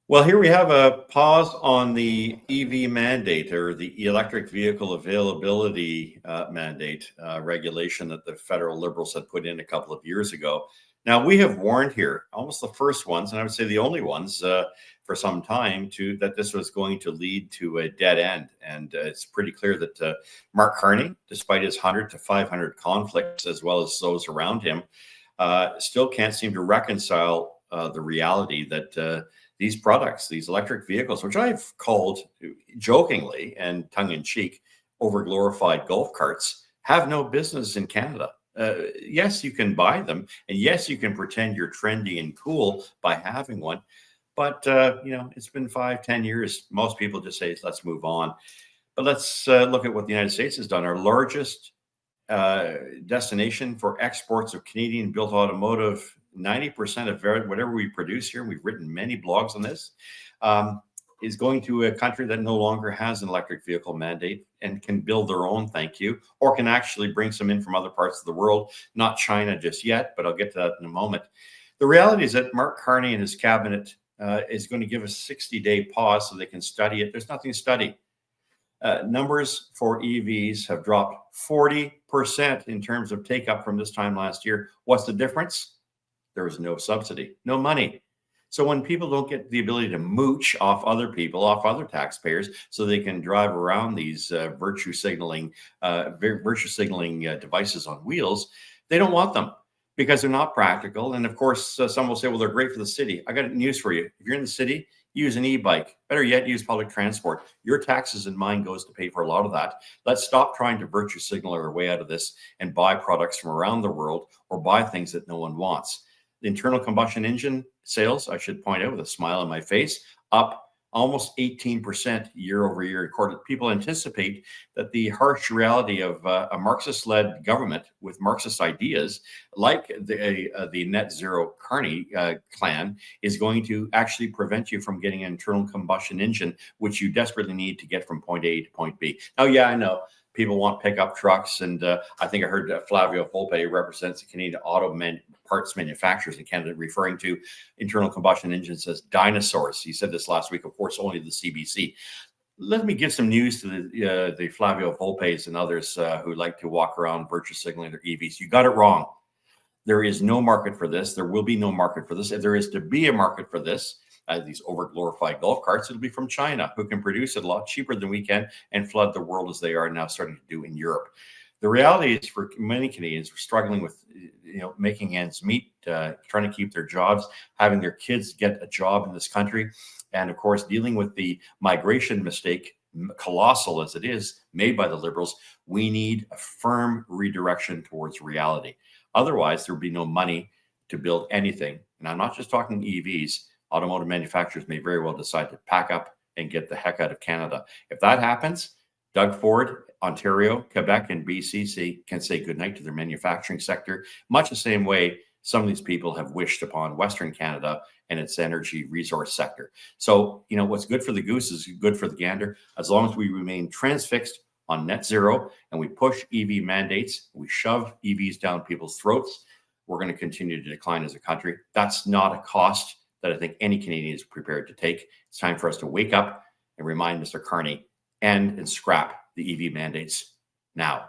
Well, here we have a pause on the EV mandate or the electric vehicle availability mandate regulation that the federal Liberals had put in a couple of years ago. Now, we have warned here, almost the first ones, and I would say the only ones for some time, that this was going to lead to a dead end. And it's pretty clear that Mark Carney, despite his 100 to 500 conflicts, as well as those around him, still can't seem to reconcile the reality that these products, these electric vehicles, which I've called jokingly and tongue in cheek over glorified golf carts, have no business in Canada. Yes, you can buy them, and yes, you can pretend you're trendy and cool by having one. But it's been 5, 10 years. Most people just say, let's move on. But let's look at what the United States has done. Our largest destination for exports of Canadian-built automotive, 90% of whatever we produce here, we've written many blogs on this, is going to a country that no longer has an electric vehicle mandate and can build their own, thank you, or can actually bring some in from other parts of the world, not China just yet, but I'll get to that in a moment. The reality is that Mark Carney and his cabinet is going to give a 60-day pause so they can study it. There's nothing to study. Numbers for EVs have dropped 40% in terms of take-up from this time last year. What's the difference? There is no subsidy, no money. So when people don't get the ability to mooch off other people, off other taxpayers, so they can drive around these virtue signaling devices on wheels, they don't want them because they're not practical. And of course, some will say, well, they're great for the city. I got news for you. If you're in the city, use an e-bike. Better yet, use public transport. Your taxes and mine goes to pay for a lot of that. Let's stop trying to virtue signal our way out of this and buy products from around the world or buy things that no one wants. The internal combustion engine sales, I should point out with a smile on my face, up almost 18% year over year. People anticipate that the harsh reality of a Marxist-led government with Marxist ideas, like the net zero Carney clan, is going to actually prevent you from getting an internal combustion engine, which you desperately need to get from point A to point B. Now, yeah, I know people want pickup trucks, and I think I heard Flavio Volpe represents the Canadian auto parts manufacturers in Canada, referring to internal combustion engines as dinosaurs. He said this last week, of course, only the CBC. Let me give some news to the Flavio Volpes and others who like to walk around virtue signaling their EVs. You got it wrong. There is no market for this. There will be no market for this. If there is to be a market for this, these over-glorified golf carts, it'll be from China, who can produce it a lot cheaper than we can and flood the world as they are now starting to do in Europe. The reality is, for many Canadians, we're struggling with, making ends meet, trying to keep their jobs, having their kids get a job in this country, and of course, dealing with the migration mistake, colossal as it is, made by the Liberals. We need a firm redirection towards reality. Otherwise, there will be no money to build anything. And I'm not just talking EVs. Automotive manufacturers may very well decide to pack up and get the heck out of Canada. If that happens, Doug Ford, Ontario, Quebec, and BC can say goodnight to their manufacturing sector, much the same way some of these people have wished upon Western Canada and its energy resource sector. So, what's good for the goose is good for the gander. As long as we remain transfixed on net zero and we push EV mandates, we shove EVs down people's throats, we're going to continue to decline as a country. That's not a cost that I think any Canadian is prepared to take. It's time for us to wake up and remind Mr. Carney and scrap the EV mandates now.